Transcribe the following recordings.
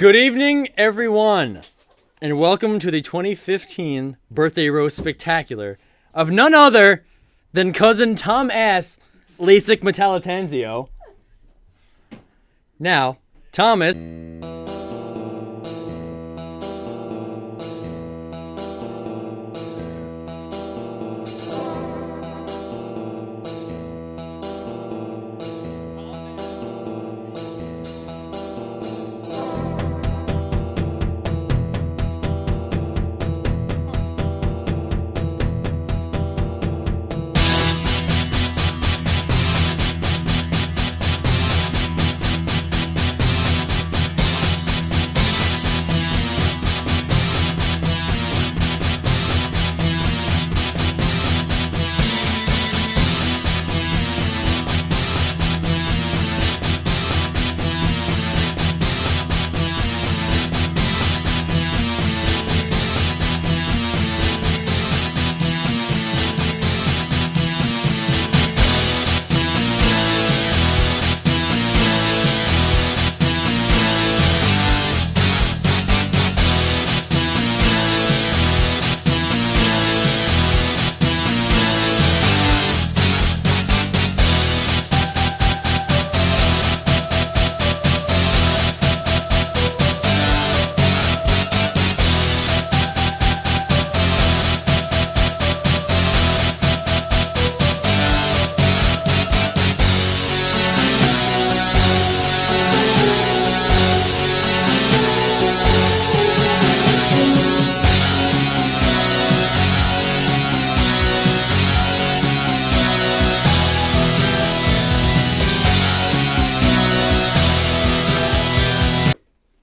Good evening, everyone, and welcome to the 2015 Birthday Roast Spectacular of none other than cousin Tom Ass, LASIK Lattanzio. Now, Thomas.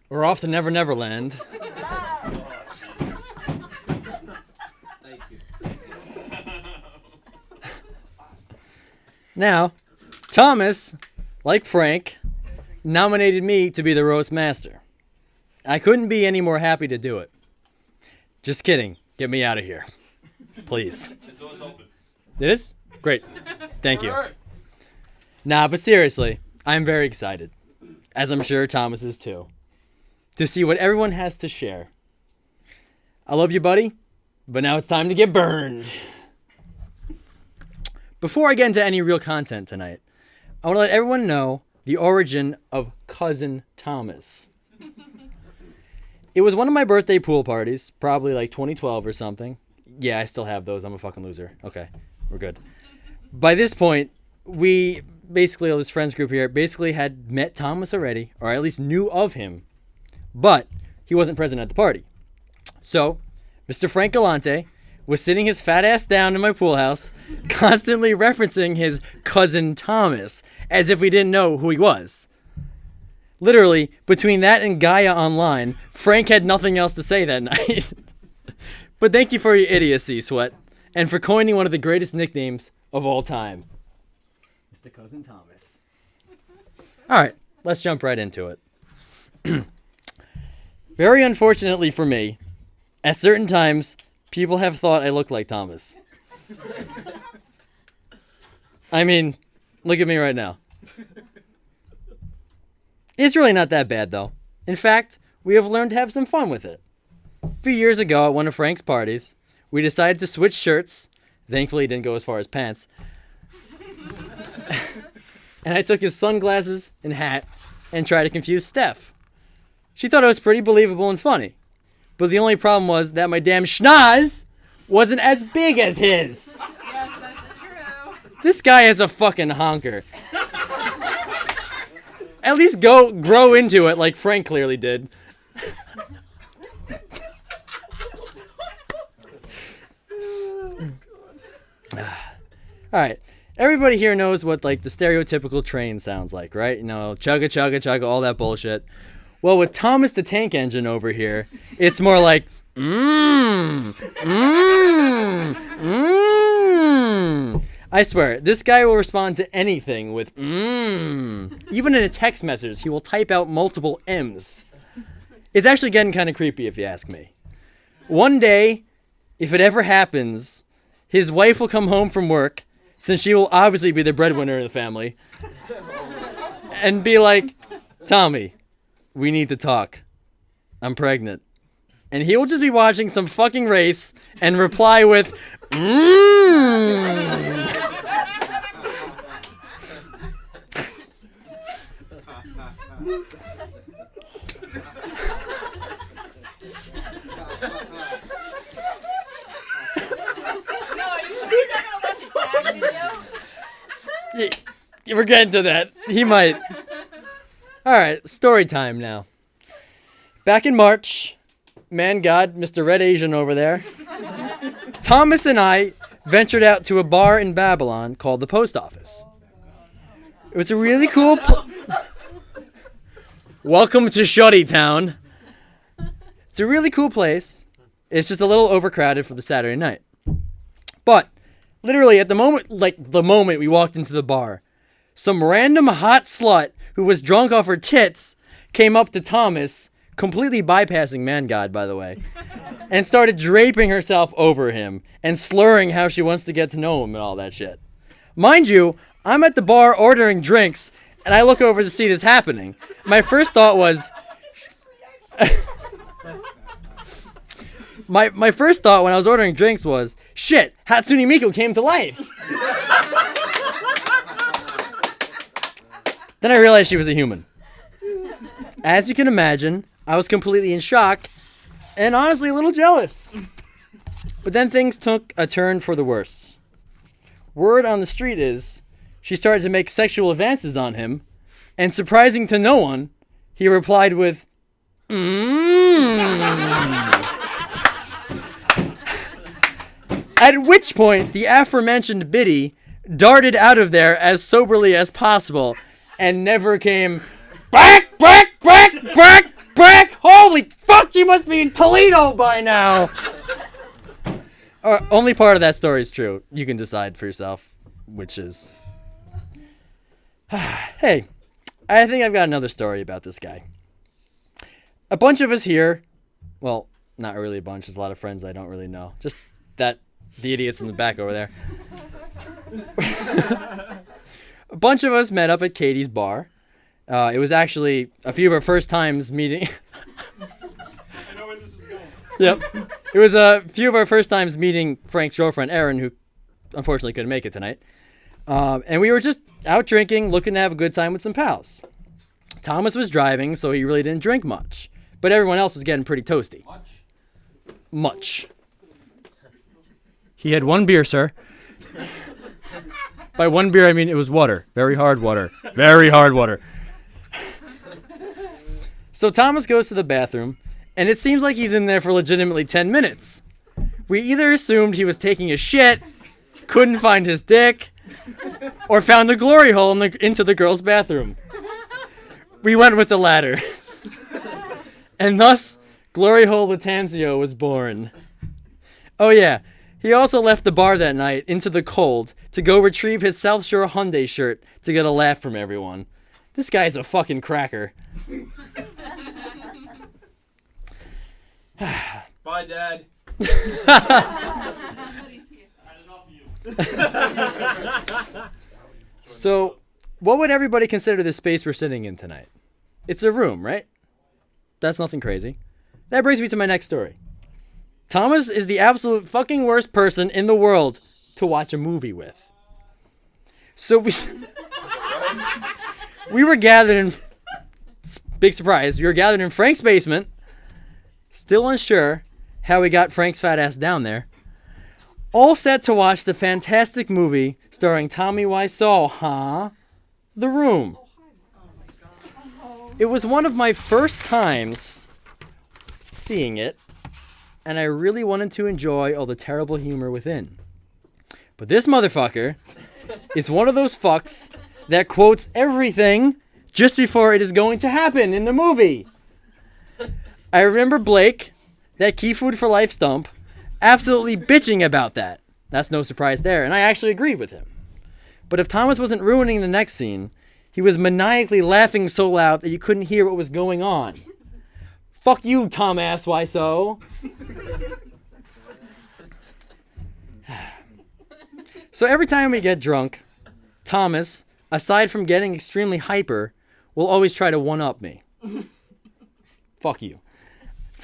We're off to Never Never Land. Thank you. Now, Thomas, like Frank, nominated me to be the roast master. I couldn't be any more happy to do it. Just kidding. Get me out of here. Please. The door's open. It is? Great. Thank you. Nah, but seriously, I'm very excited, as I'm sure Thomas is too, to see what everyone has to share. I love you, buddy, but now it's time to get burned. Before I get into any real content tonight, I want to let everyone know the origin of Cousin Thomas. It was one of my birthday pool parties, probably like 2012 or something. Yeah, I still have those. I'm a fucking loser. Okay, we're good. By this point, we basically, all this friends group here, basically had met Thomas already, or at least knew of him, but he wasn't present at the party. So, Mr. Frank Galante was sitting his fat ass down in my pool house, constantly referencing his cousin Thomas, as if we didn't know who he was. Literally, between that and Gaia Online, Frank had nothing else to say that night. But thank you for your idiocy, Sweat, and for coining one of the greatest nicknames of all time. Mr. Cousin Thomas. Alright, let's jump right into it. Very unfortunately for me, at certain times, people have thought I look like Thomas. I mean, look at me right now. It's really not that bad, though. In fact, we have learned to have some fun with it. A few years ago at one of Frank's parties, we decided to switch shirts. Thankfully, it didn't go as far as pants. And I took his sunglasses and hat and tried to confuse Steph. She thought it was pretty believable and funny. But the only problem was that my damn schnoz wasn't as big as his. Yes, that's true. This guy is a fucking honker. At least grow into it like Frank clearly did. Alright. Everybody here knows what like the stereotypical train sounds like, right? You know, chugga chugga chugga, all that bullshit. Well, with Thomas the Tank Engine over here, it's more like I swear, this guy will respond to anything with Even in a text message, he will type out multiple M's. It's actually getting kind of creepy if you ask me. One day, if it ever happens, his wife will come home from work, since she will obviously be the breadwinner of the family, and be like, Tommy, we need to talk. I'm pregnant. And he will just be watching some fucking race and reply with, mmm. No, are you sure he's not gonna watch a tag video? We're getting to that. He might. All right, story time now. Back in March, man God, Mr. Red Asian over there, Thomas and I ventured out to a bar in Babylon called the Post Office. It was a really cool Welcome to Shuddy Town. It's a really cool place. It's just a little overcrowded for the Saturday night. But literally at the moment we walked into the bar, some random hot slut who was drunk off her tits came up to Thomas, completely bypassing man God, by the way, and started draping herself over him and slurring how she wants to get to know him and all that shit. Mind you, I'm at the bar ordering drinks, and I look over to see this happening. My first thought was... My first thought when I was ordering drinks was, shit, Hatsune Miku came to life. Then I realized she was a human. As you can imagine, I was completely in shock and honestly a little jealous. But then things took a turn for the worse. Word on the street is she started to make sexual advances on him, and surprising to no one, he replied with, At which point, the aforementioned biddy darted out of there as soberly as possible and never came back. Holy fuck, you must be in Toledo by now. Only part of that story is true. You can decide for yourself which is. Hey, I think I've got another story about this guy. A bunch of us here, well, not really a bunch, there's a lot of friends I don't really know. Just the idiots in the back over there. A bunch of us met up at Katie's bar. It was actually a few of our first times meeting. I know where this is going. Yep. It was a few of our first times meeting Frank's girlfriend, Erin, who unfortunately couldn't make it tonight. And we were just out drinking, looking to have a good time with some pals. Thomas was driving, so he really didn't drink much. But everyone else was getting pretty toasty. Much. He had one beer, sir. By one beer, I mean it was water. Very hard water. Very hard water. So Thomas goes to the bathroom, and it seems like he's in there for legitimately 10 minutes. We either assumed he was taking a shit, couldn't find his dick, or found a glory hole into the girl's bathroom. We went with the latter. And thus, Glory Hole Lattanzio was born. Oh yeah, he also left the bar that night into the cold to go retrieve his South Shore Hyundai shirt to get a laugh from everyone. This guy's a fucking cracker. Bye, Dad. So, what would everybody consider the space we're sitting in tonight? It's a room, right? That's nothing crazy. That brings me to my next story. Thomas is the absolute fucking worst person in the world to watch a movie with. So we were gathered in, big surprise, we were gathered in Frank's basement, still unsure how we got Frank's fat ass down there, all set to watch the fantastic movie starring Tommy Wiseau, The Room. It was one of my first times seeing it, and I really wanted to enjoy all the terrible humor within. But this motherfucker is one of those fucks that quotes everything just before it is going to happen in the movie. I remember Blake, that Key Food for Life stump, absolutely bitching about that. That's no surprise there, and I actually agreed with him. But if Thomas wasn't ruining the next scene, he was maniacally laughing so loud that you couldn't hear what was going on. Fuck you, Thomas Wiseau. So every time we get drunk, Thomas, aside from getting extremely hyper, will always try to one-up me. Fuck you.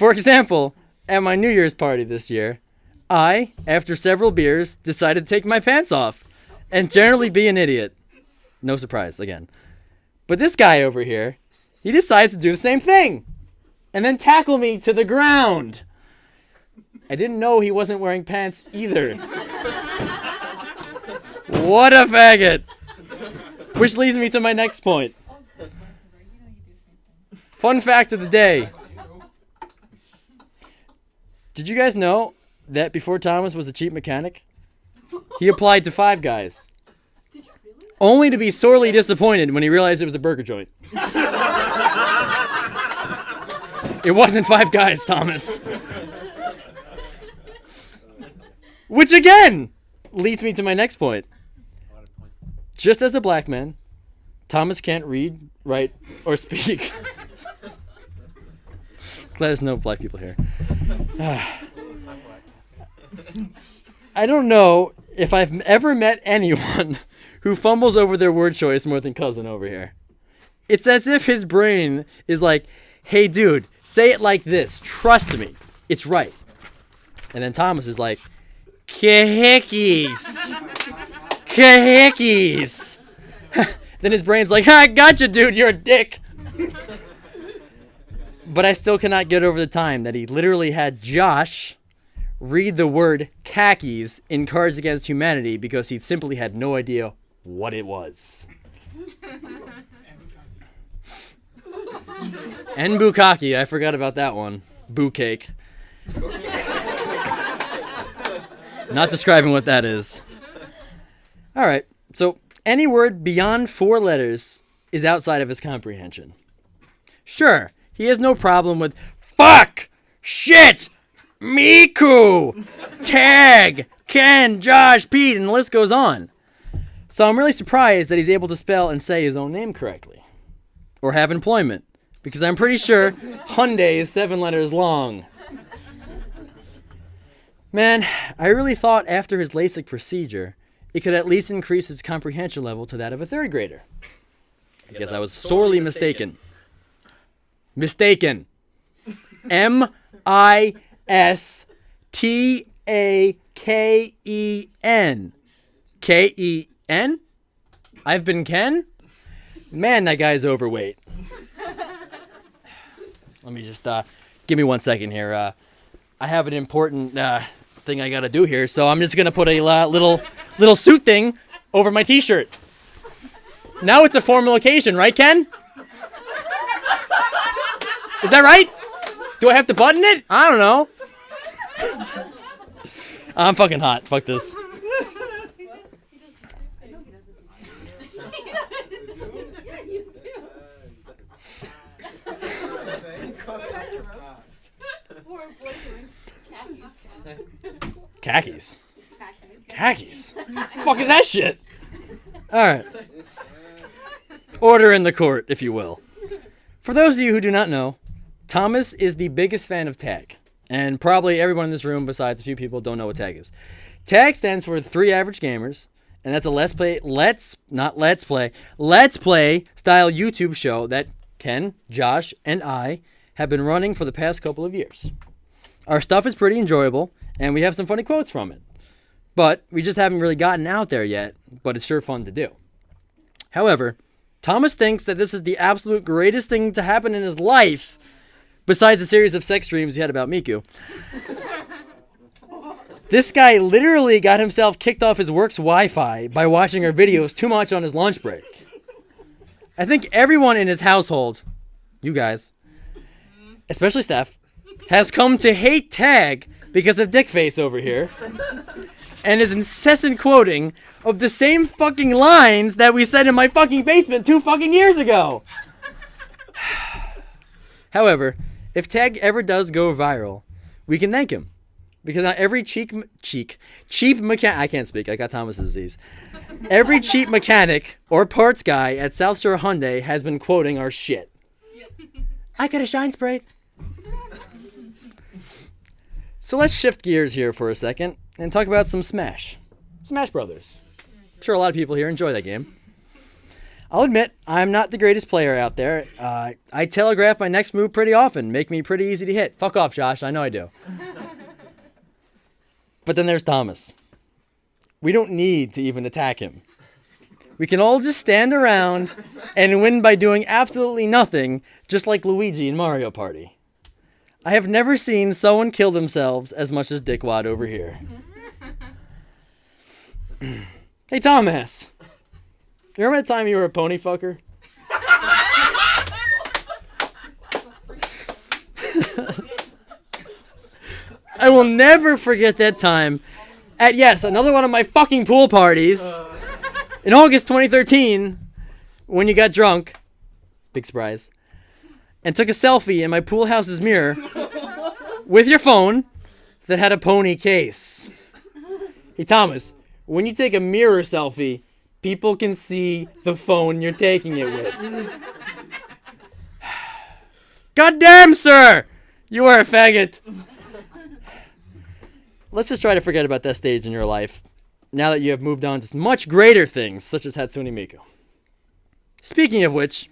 For example, at my New Year's party this year, I, after several beers, decided to take my pants off and generally be an idiot. No surprise, again. But this guy over here, he decides to do the same thing and then tackle me to the ground. I didn't know he wasn't wearing pants either. What a faggot. Which leads me to my next point. Fun fact of the day. Did you guys know that before Thomas was a cheap mechanic, he applied to Five Guys? Did you really? Only to be sorely disappointed when he realized it was a burger joint. It wasn't Five Guys, Thomas. Which again leads me to my next point. Just as a black man, Thomas can't read, write, or speak. Glad there's no black people here. I don't know if I've ever met anyone who fumbles over their word choice more than cousin over here. It's as if his brain is like, hey dude, say it like this. Trust me. It's right. And then Thomas is like, kahickies. Kahickies. Then his brain's like, I gotcha dude, you're a dick. But I still cannot get over the time that he literally had Josh read the word khakis in Cards Against Humanity because he simply had no idea what it was. And bukkake, I forgot about that one. Boo cake. Not describing what that is. All right, so any word beyond 4 letters is outside of his comprehension. Sure, he has no problem with fuck, shit, Miku, tag, Ken, Josh, Pete, and the list goes on. So I'm really surprised that he's able to spell and say his own name correctly. Or have employment. Because I'm pretty sure Hyundai is 7 letters long. Man, I really thought after his LASIK procedure, it could at least increase his comprehension level to that of a 3rd grader. I guess I was sorely mistaken. Mistaken. M-I-S-T-A-K-E-N. K-E-N? I've been Ken? Man, that guy's overweight. Let me just, give me 1 second here. I have an important thing I gotta do here, so I'm just gonna put a little suit thing over my t-shirt. Now it's a formal occasion, right, Ken? Is that right? Do I have to button it? I don't know. I'm fucking hot. Fuck this. Khakis. Khakis. Fuck is that shit? All right. Order in the court, if you will. For those of you who do not know, Thomas is the biggest fan of tag. And probably everyone in this room, besides a few people, don't know what tag is. Tag stands for 3 Average Gamers, and that's a let's play style YouTube show that Ken, Josh, and I have been running for the past couple of years. Our stuff is pretty enjoyable, and we have some funny quotes from it. But we just haven't really gotten out there yet, but it's sure fun to do. However, Thomas thinks that this is the absolute greatest thing to happen in his life, besides the series of sex dreams he had about Miku. This guy literally got himself kicked off his work's Wi-Fi by watching our videos too much on his lunch break. I think everyone in his household, you guys, especially Steph, has come to hate tag because of Dickface over here and his incessant quoting of the same fucking lines that we said in my fucking basement 2 fucking years ago. However, if tag ever does go viral, we can thank him. Because not every cheap mechanic, I can't speak, I got Thomas's disease. Every cheap mechanic or parts guy at South Shore Hyundai has been quoting our shit. I got a shine sprite. So let's shift gears here for a second and talk about some Smash Brothers. I'm sure a lot of people here enjoy that game. I'll admit, I'm not the greatest player out there. I telegraph my next move pretty often, make me pretty easy to hit. Fuck off, Josh. I know I do. But then there's Thomas. We don't need to even attack him. We can all just stand around and win by doing absolutely nothing, just like Luigi in Mario Party. I have never seen someone kill themselves as much as Dickwad over here. Hey, Thomas. You remember the time you were a pony fucker? I will never forget that time at, yes, another one of my fucking pool parties in August 2013 when you got drunk, big surprise, and took a selfie in my pool house's mirror with your phone that had a pony case. Hey, Thomas, when you take a mirror selfie, people can see the phone you're taking it with. Goddamn, sir! You are a faggot. Let's just try to forget about that stage in your life, now that you have moved on to much greater things, such as Hatsune Miku. Speaking of which,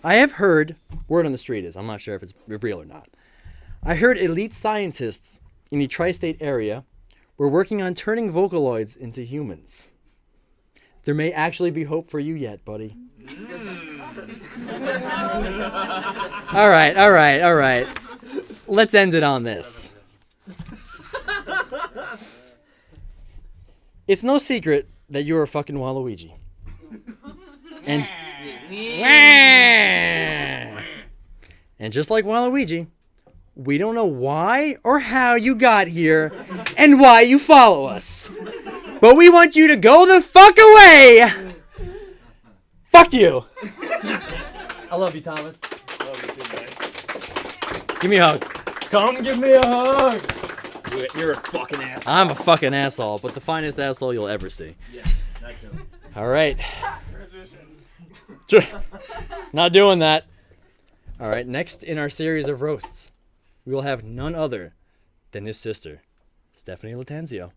I have heard, word on the street is, I'm not sure if it's real or not, I heard elite scientists in the tri-state area were working on turning Vocaloids into humans. There may actually be hope for you yet, buddy. All right. Let's end it on this. It's no secret that you're a fucking Waluigi. And just like Waluigi, we don't know why or how you got here and why you follow us. But we want you to go the fuck away! Fuck you! I love you, Thomas. Love you too, man. Give me a hug. Come give me a hug! You're a fucking asshole. I'm a fucking asshole, but the finest asshole you'll ever see. Yes, that too. Alright. Not doing that. Alright, next in our series of roasts, we will have none other than his sister, Stephanie Lattanzio.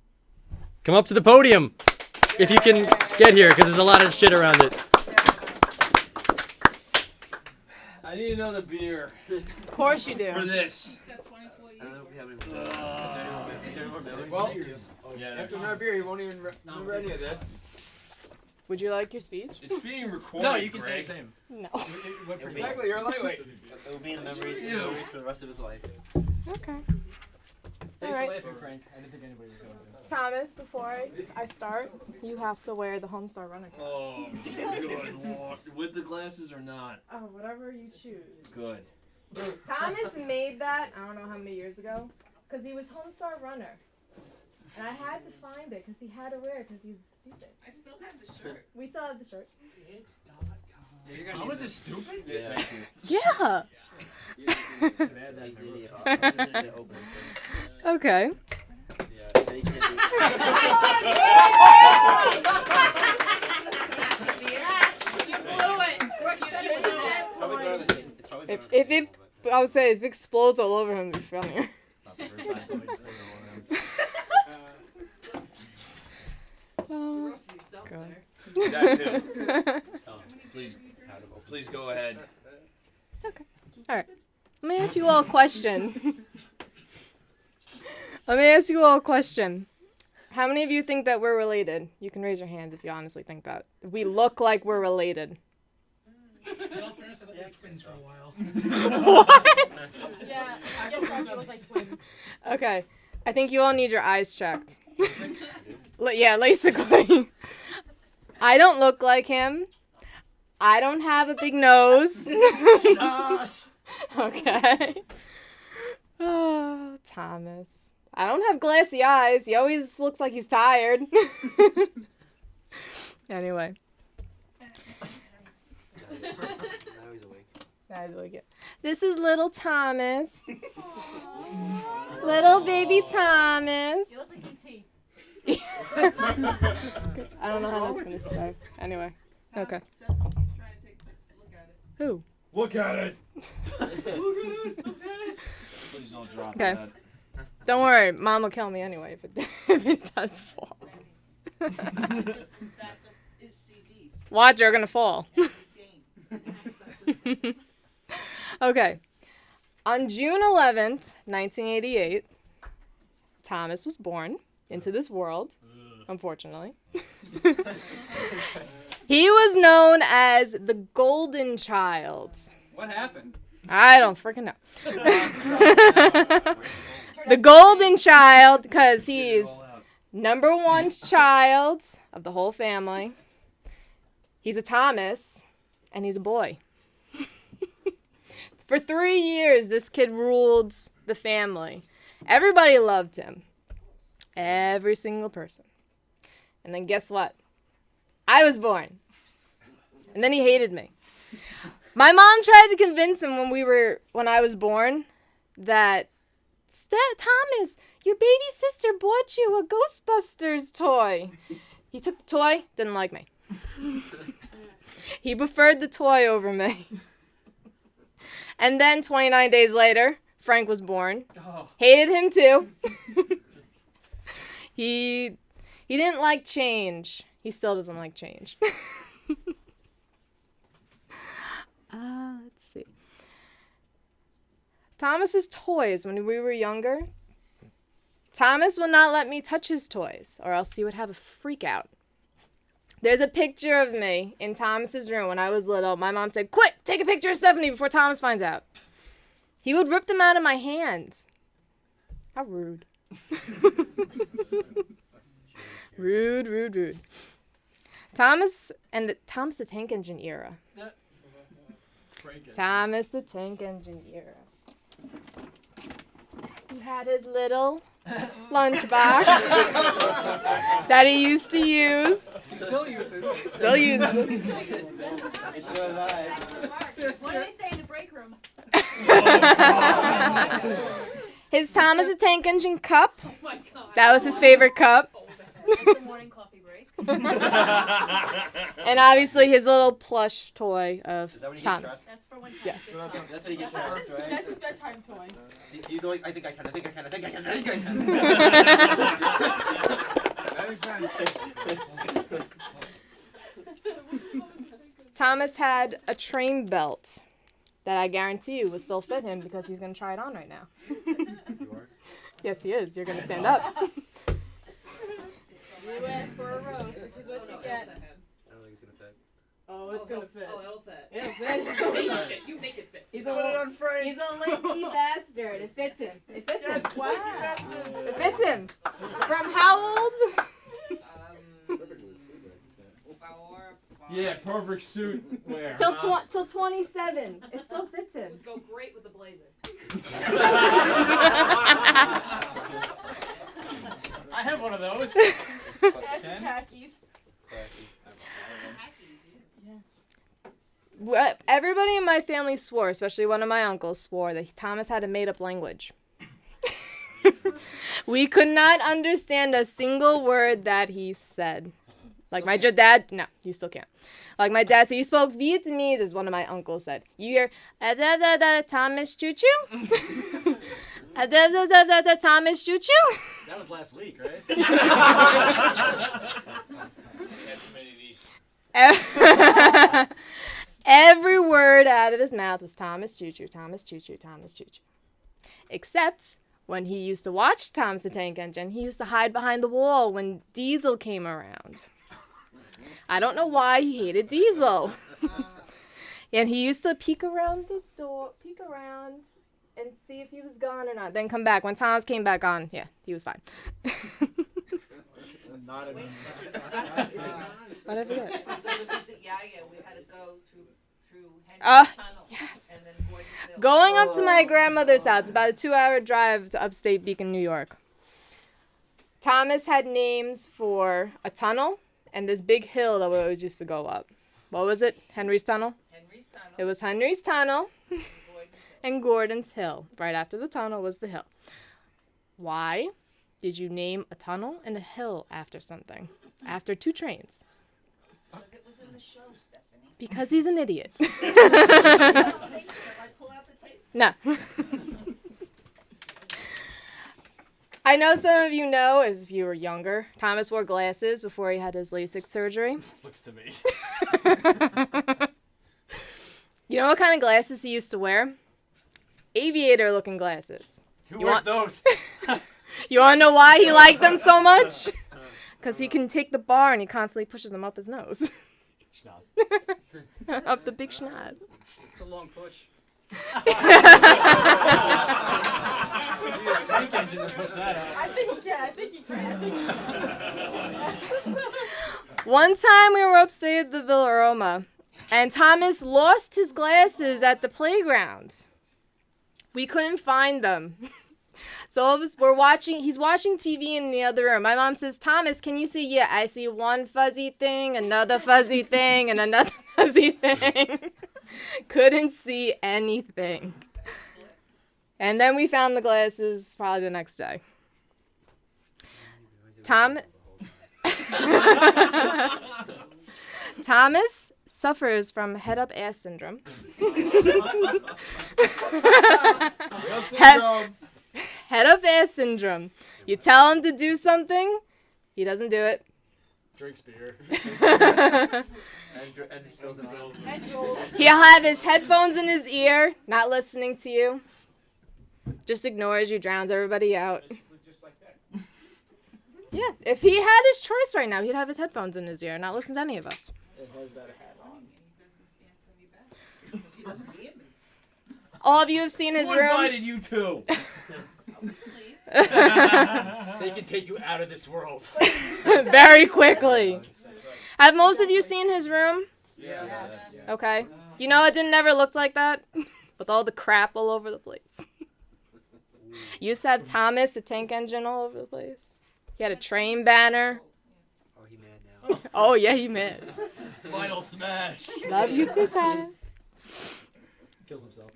Come up to the podium if you can get here, because there's a lot of shit around it. I need another beer Of course you do. for this. I don't know if we have any more. Is there any more Millers? Well, Yeah, after another beer, you won't even remember any of this. Would you like your speech? It's being recorded. No, you can Greg. say the same. No. Exactly, you're a lightweight. It will be in the memories for the rest of his life. Okay. Thanks Alright. for laughing, Frank. I didn't think anybody was going to. Thomas, before I start, you have to wear the Homestar Runner cap. Oh, good lord. With the glasses or not? Oh, whatever you choose. Good. Thomas made that, I don't know how many years ago, because he was Homestar Runner. And I had to find it because he had to wear it because he's stupid. I still have the shirt. We still have the shirt. Thomas is stupid? Yeah. Yeah. Okay. If it, I would say, if it explodes all over him, it'd be funnier. Oh, God. That too. Please go ahead. Okay. All right. Let me ask you all a question. How many of you think that we're related? You can raise your hands if you honestly think that. We look like we're related. Twins for a while. What? Yeah, I guess I look like twins. Okay. I think you all need your eyes checked. Yeah, basically. I don't look like him. I don't have a big nose. Okay. Oh, Thomas. I don't have glassy eyes. He always looks like he's tired. Anyway. Now he's awake. This is little Thomas. Little baby Thomas. You look like E.T. I don't know how that's gonna start. Anyway. Okay. He's trying to take a look at it. Who? Look at it. Please don't drop Okay. that. Don't worry, Mom will kill me anyway if it does fall. Just a stack of his CDs. Watch, you're gonna fall. Okay. On June 11th, 1988, Thomas was born into this world, unfortunately. He was known as the Golden Child. What happened? I don't freaking know. The Golden Child, because he's number one child of the whole family. He's a Thomas, and he's a boy. For 3 years, this kid ruled the family. Everybody loved him. Every single person. And then guess what? I was born. And then he hated me. My mom tried to convince him when I was born that Thomas, your baby sister bought you a Ghostbusters toy. He took the toy, didn't like me. He preferred the toy over me. And then 29 days later, Frank was born. Hated him too. He didn't like change. He still doesn't like change. Let's see. Thomas's toys when we were younger. Thomas would not let me touch his toys, or else he would have a freak out. There's a picture of me in Thomas's room when I was little. My mom said, "Quick, take a picture of Stephanie before Thomas finds out." He would rip them out of my hands. How rude. Rude. Thomas the Tank Engine era. Thomas the Tank Engine era. He had his little lunchbox that he used to use. He still uses it. Still uses it. So did I. What do they say in the break room? His Thomas the Tank Engine cup. Oh my god. That was his favorite cup. That's the morning coffee break. And obviously his little plush toy of Is that when you get Thomas. stressed? That's for when Yes. That's when you get stressed, right? That's his bedtime toy. Do you go like, I think I can. That makes sense. Thomas had a train belt that I guarantee you will still fit him because he's going to try it on right now. You are? Yes, he is. You're going to stand up. You asked for a roast. This is what you get. I don't think it's gonna fit. Oh, it's going to fit. Oh, it'll fit. It'll Make fit. it fit. You make it fit. He's Put it on Frank. He's a lanky bastard. It fits him. It fits him. Wow. It fits him. From how old? Yeah, perfect suit wear. Till 27. It still fits him. Would go great with the blazer. I have one of those. That's your khakis. Everybody in my family swore, especially one of my uncles swore that Thomas had a made-up language. We could not understand a single word that he said. Like my dad, no, you still can't. Like my dad said, he spoke Vietnamese, as one of my uncles said. You hear, Thomas choo-choo? Thomas choo-choo? That was last week, right? Every word out of his mouth was Thomas choo-choo, Thomas choo-choo, Thomas choo-choo. Except when he used to watch Thomas the Tank Engine, he used to hide behind the wall when Diesel came around. I don't know why he hated Diesel. And he used to peek around and see if he was gone or not. Then come back. When Thomas came back on, yeah, he was fine. Not a What I forget? We had to go through Henry's Tunnel. Yes. And then Gordon's Hill. Going up to my grandmother's house, about a 2-hour drive to upstate Beacon, New York. Thomas had names for a tunnel and this big hill that we always used to go up. What was it? Henry's Tunnel? Henry's Tunnel. It was Henry's Tunnel and Gordon's Hill. and Gordon's Hill. Right after the tunnel was the hill. Why did you name a tunnel and a hill after something? After 2 trains? Because it was in the show, Stephanie. Because he's an idiot. Shall I pull out the tape? No. I know some of you know, as if you were younger, Thomas wore glasses before he had his LASIK surgery. Looks to me. You know what kind of glasses he used to wear? Aviator-looking glasses. Who You wears want- those? You want to know why he liked them so much? Because he can take the bar and he constantly pushes them up his nose. Schnoz. Up the big schnoz. It's a long push. Tank engine to push that out. I think he can. I think he can. One time we were upstay at the Villa Roma, and Thomas lost his glasses at the playground. We couldn't find them. So all of us, he's watching TV in the other room. My mom says, Thomas, can you see? Yeah, I see one fuzzy thing, another fuzzy thing, and another fuzzy thing. Couldn't see anything. And then we found the glasses probably the next day. Thomas suffers from head-up-ass syndrome. Head-up-ass syndrome. You tell him to do something, he doesn't do it. Drinks beer. And spills it on. He'll have his headphones in his ear, not listening to you. Just ignores you, drowns everybody out. Just like that. Yeah, if he had his choice right now, he'd have his headphones in his ear and not listen to any of us. He doesn't hear me. All of you have seen his Who room. invited you two? Please. They can take you out of this world. Very quickly. Have most of you seen his room? Yeah. Okay. You know it didn't never look like that? With all the crap all over the place. Used to have Thomas, the tank engine, all over the place. He had a train banner. Oh, he mad now. Oh, yeah, he mad. Final smash. Love you too, Thomas. Kills himself.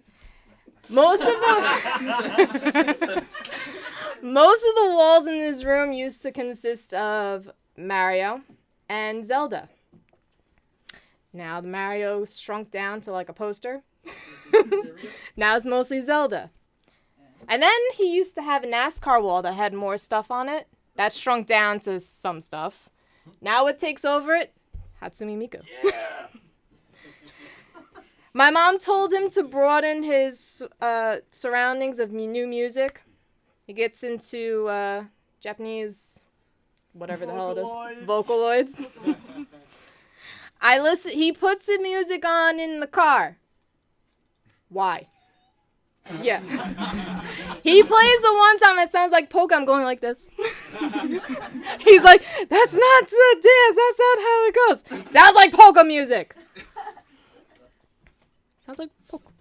Most of the walls in this room used to consist of Mario and Zelda. Now the Mario shrunk down to like a poster. Now it's mostly Zelda. And then he used to have a NASCAR wall that had more stuff on it. That shrunk down to some stuff. Now what takes over it? Hatsune Miku. Yeah. My mom told him to broaden his surroundings of new music. He gets into Japanese, whatever the hell it is, Vocaloids. He puts the music on in the car. Why? Yeah. He plays the one time it sounds like polka. I'm going like this. He's like, that's not the dance. That's not how it goes. Sounds like polka music. Sounds like polka.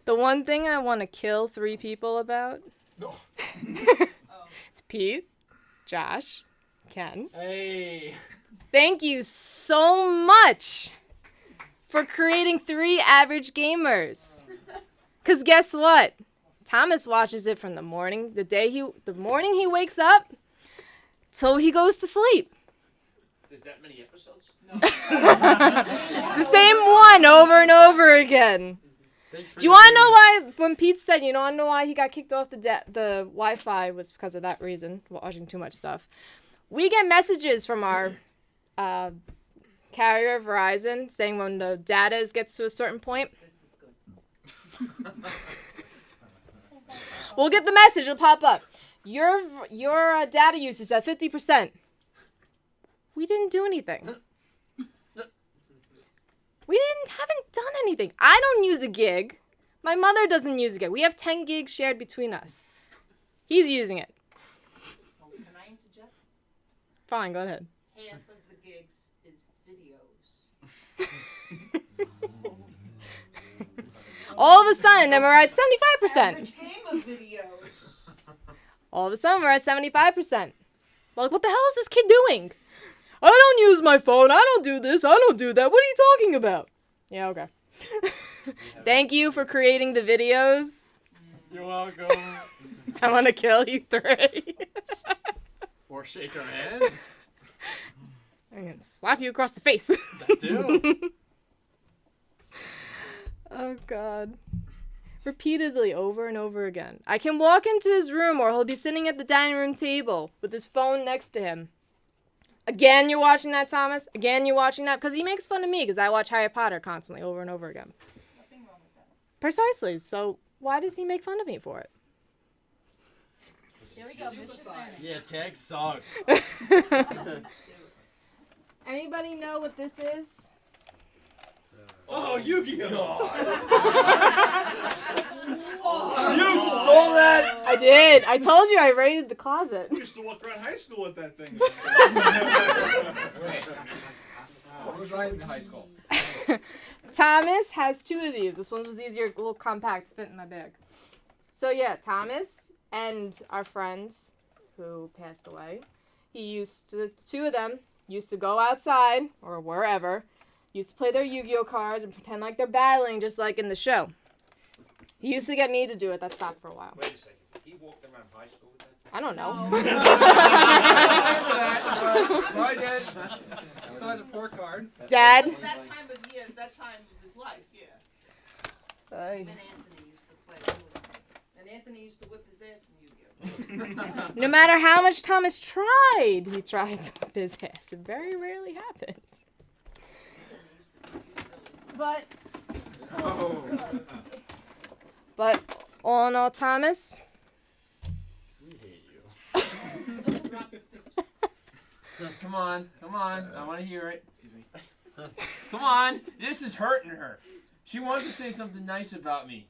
The one thing I want to kill 3 people about. It's Pete, Josh, Ken. Hey. Thank you so much for creating 3 average gamers. Cause guess what? Thomas watches it from the morning he wakes up till he goes to sleep. There's that many episodes? The same one over and over again. Thanks for Do you want to know why? When Pete said, you want to know why he got kicked off the Wi-Fi was because of that reason, watching too much stuff. We get messages from our carrier, Verizon, saying when the data gets to a certain point. We'll get the message. It'll pop up. Your data use is at 50%. We didn't do anything. We haven't done anything. I don't use a gig. My mother doesn't use a gig. We have 10 gigs shared between us. He's using it. Can I interject? Fine, go ahead. Half of the gigs is videos. All of a sudden, then we're at 75%. Average game of videos. All of a sudden, we're at 75%. Well, like, what the hell is this kid doing? I don't use my phone. I don't do this. I don't do that. What are you talking about? Yeah, okay. Thank you for creating the videos. You're welcome. I want to kill you 3. Or shake our hands. I'm going to slap you across the face. That too. Oh, God. Repeatedly, over and over again. I can walk into his room or he'll be sitting at the dining room table with his phone next to him. Again, you're watching that, Thomas? Again, you're watching that? Because he makes fun of me because I watch Harry Potter constantly over and over again. Precisely. So why does he make fun of me for it? Here we go, Bishop Bennett. Yeah, tag sucks. Anybody know what this is? Oh, Yu-Gi-Oh! You stole that? I did. I told you I raided the closet. I used to walk around high school with that thing. Wait. What was I in high school? Thomas has 2 of these. This one was easier, a little compact to fit in my bag. So yeah, Thomas and our friends who passed away, the 2 of them used to go outside or wherever, used to play their Yu-Gi-Oh cards and pretend like they're battling just like in the show. He used to get me to do it. That stopped for a while. Wait a second. He walked around high school with that? I don't know. Bye, Dad. So has a poor card. Dad? It was that time of year, that time of his life, yeah. Ay. Him and Anthony used to play. And Anthony used to whip his ass in Yu-Gi-Oh. No matter how much Thomas tried, he tried to whip his ass. It very rarely happens. But all in all, Thomas, Come on. I want to hear it. Come on. This is hurting her. She wants to say something nice about me.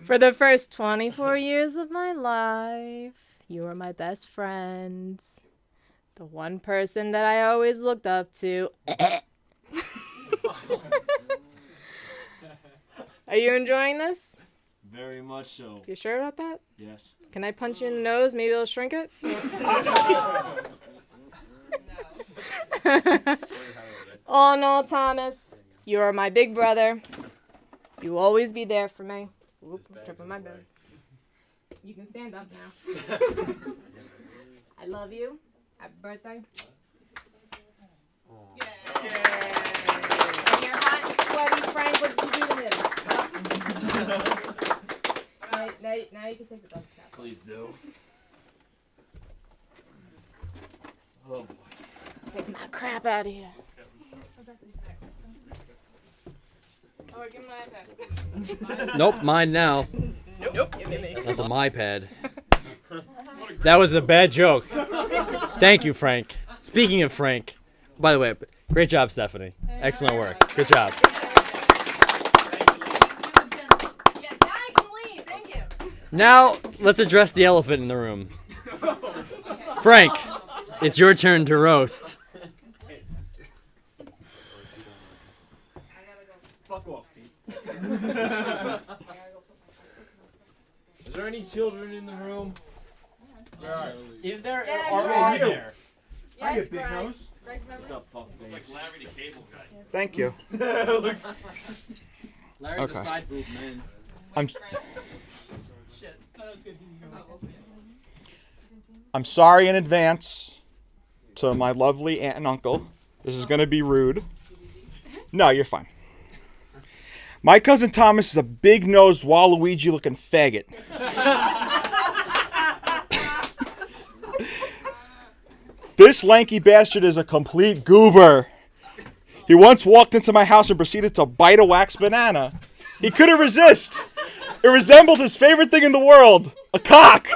for the first 24 years of my life, you were my best friend. The one person that I always looked up to. Are you enjoying this? Very much so. You sure about that? Yes. Can I punch you in the nose? Maybe it'll shrink it? All in all, Thomas, you are my big brother. You will always be there for me. Oop, tripping my bed. You can stand up now. I love you. Happy birthday. And you're hot and sweaty, Frank. What did you do to him? Now you can take the dog scalp. Please do. Oh boy. Take my crap out of here. Oh, give me my iPad. Nope, mine now. Nope, give me. That's a my pad. That was a bad joke. Thank you, Frank. Speaking of Frank, by the way, great job, Stephanie. Excellent work. Good job. Yes, now I can leave. Thank you. Now, let's address the elephant in the room. Frank, it's your turn to roast. Fuck off, Pete. Is there any children in the room? Where are you? Is there? Yeah, Or you're are right. there? Yes, big Greg. nose. Greg, remember? What's up, fuckface? Like Larry the Cable Guy. Thank you. Larry Okay. the side boob man. I'm sorry in advance to my lovely aunt and uncle. This is going to be rude. No, you're fine. My cousin Thomas is a big-nosed Waluigi-looking faggot. This lanky bastard is a complete goober. He once walked into my house and proceeded to bite a wax banana. He couldn't resist. It resembled his favorite thing in the world, a cock.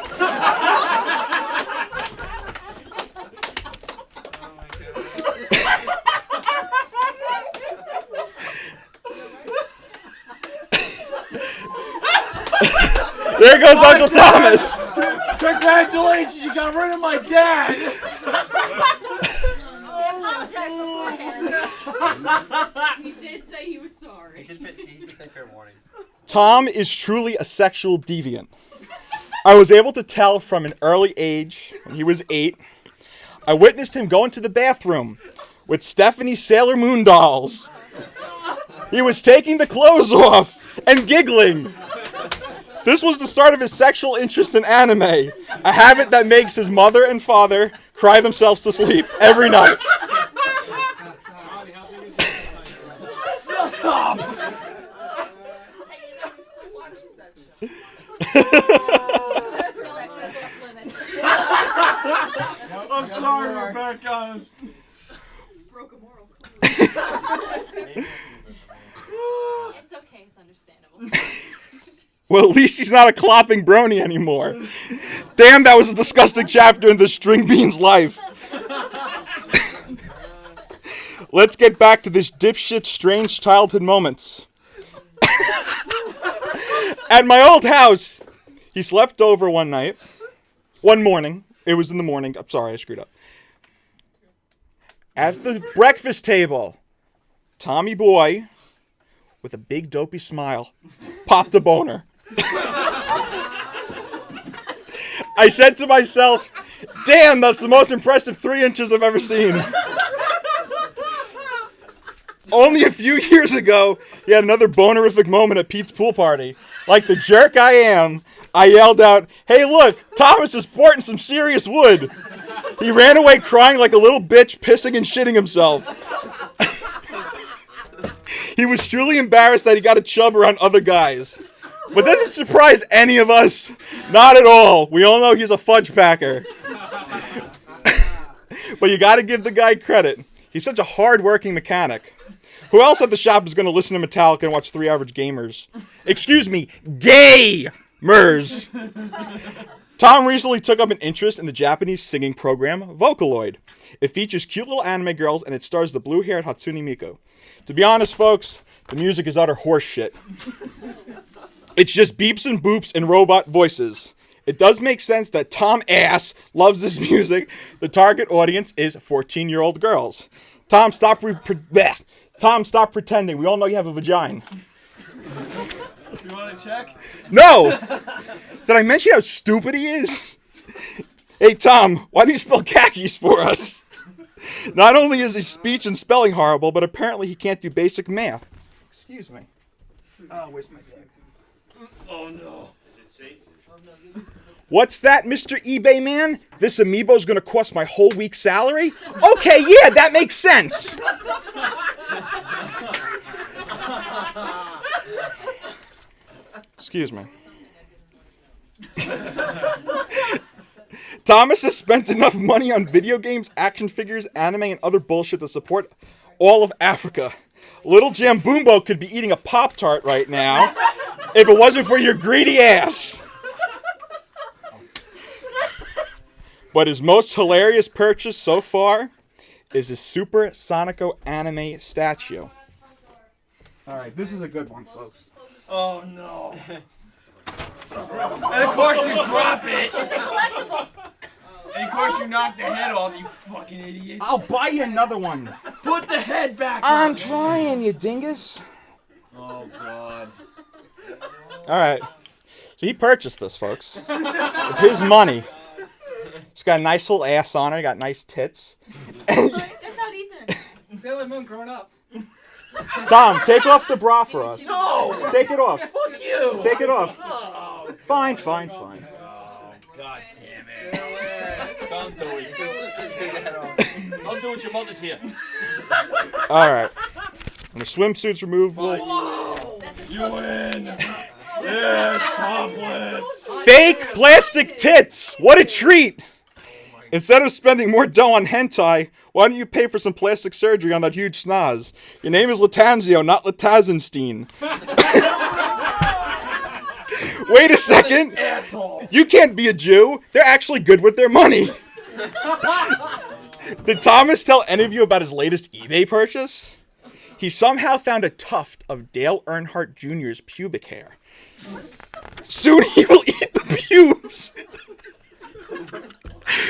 There goes Uncle Thomas. Congratulations, you got rid of my dad! He did say he was sorry. He did say fair warning. Tom is truly a sexual deviant. I was able to tell from an early age, when he was 8. I witnessed him go into the bathroom with Stephanie's Sailor Moon dolls. He was taking the clothes off and giggling. This was the start of his sexual interest in anime, a habit that makes his mother and father cry themselves to sleep every night. up! Hey, you know he still watches that show. I'm sorry, Rebecca. Broke a moral code. It's okay, it's understandable. Well, at least he's not a clopping brony anymore. Damn, that was a disgusting chapter in the string bean's life. Let's get back to this dipshit strange childhood moments. At my old house, he slept over one morning. It was in the morning. I'm sorry, I screwed up. At the breakfast table, Tommy Boy, with a big dopey smile, popped a boner. I said to myself, damn, that's the most impressive 3 inches I've ever seen. Only a few years ago, he had another bonerific moment at Pete's pool party. Like the jerk I am, I yelled out, hey look, Thomas is sporting some serious wood. He ran away crying like a little bitch, pissing and shitting himself. He was truly embarrassed that he got a chub around other guys. But that doesn't surprise any of us. Not at all. We all know he's a fudge packer. But you gotta give the guy credit. He's such a hard-working mechanic. Who else at the shop is going to listen to Metallica and watch 3 Average Gamers? Excuse me, gay-mers. Tom recently took up an interest in the Japanese singing program Vocaloid. It features cute little anime girls and it stars the blue-haired Hatsune Miku. To be honest, folks, the music is utter horse shit. It's just beeps and boops and robot voices. It does make sense that Tom Ass loves this music. The target audience is 14-year-old girls. Tom, stop pretending. We all know you have a vagina. You want to check? No! Did I mention how stupid he is? Hey, Tom, why don't you spell khakis for us? Not only is his speech and spelling horrible, but apparently he can't do basic math. Excuse me. Oh, where's my bag? Oh no. Is it safe? What's that, Mr. eBay man? This amiibo's gonna cost my whole week's salary? Okay, yeah, that makes sense. Excuse me. Thomas has spent enough money on video games, action figures, anime, and other bullshit to support all of Africa. Little Jamboombo could be eating a Pop-Tart right now if it wasn't for your greedy ass. But his most hilarious purchase so far is his Super Sonico anime statue. Alright, this is a good one, folks. Oh no. And of course you drop it. And of course you knock the head off, you fucking idiot. I'll buy you another one. Put the head back I'm on. trying, you dingus. Oh god. Alright. So he purchased this, folks. With his money. She's got a nice little ass on her, got nice tits. That's how deep it is. Sailor Moon grown up. Tom, take off the bra for us. No! Take it off. Fuck you! Take it off. Oh, Fine, fine, fine. god damn it. Don't do it. Take the head off. Don't do it, your mother's here. Alright. When the swimsuit's removed, we'll... You win! Yeah, it's topless! Fake plastic tits! What a treat! Instead of spending more dough on hentai, why don't you pay for some plastic surgery on that huge schnoz? Your name is Lattanzio, not Lattanzio. Wait a second! Asshole! You can't be a Jew! They're actually good with their money! Did Thomas tell any of you about his latest eBay purchase? He somehow found a tuft of Dale Earnhardt Jr.'s pubic hair. Soon he will eat the pubes!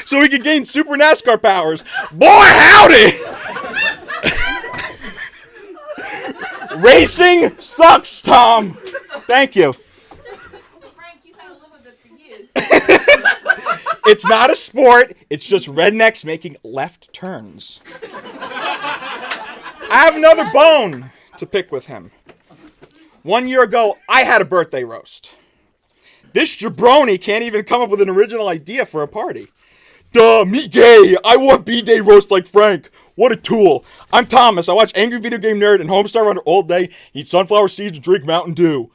So he can gain super NASCAR powers. Boy, howdy! Racing sucks, Tom! Thank you. Frank, you've had to live with it for years. It's not a sport, it's just rednecks making left turns. I have another bone to pick with him. 1 year ago, I had a birthday roast. This jabroni can't even come up with an original idea for a party. Duh, me gay. I want B-Day roast like Frank. What a tool. I'm Thomas. I watch Angry Video Game Nerd and Homestar Runner all day, eat sunflower seeds and drink Mountain Dew.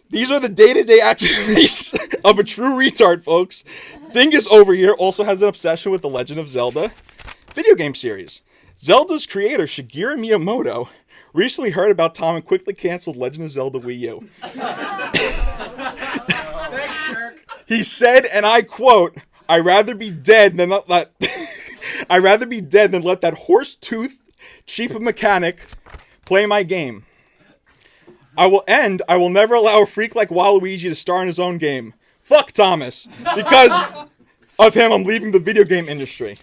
These are the day-to-day activities of a true retard, folks. Dingus over here also has an obsession with The Legend of Zelda video game series. Zelda's creator, Shigeru Miyamoto, recently heard about Tom and quickly canceled Legend of Zelda Wii U. He said, and I quote, I'd rather be dead than let that horse-toothed, cheap mechanic play my game. I will never allow a freak like Waluigi to star in his own game. Fuck Thomas. Because of him, I'm leaving the video game industry.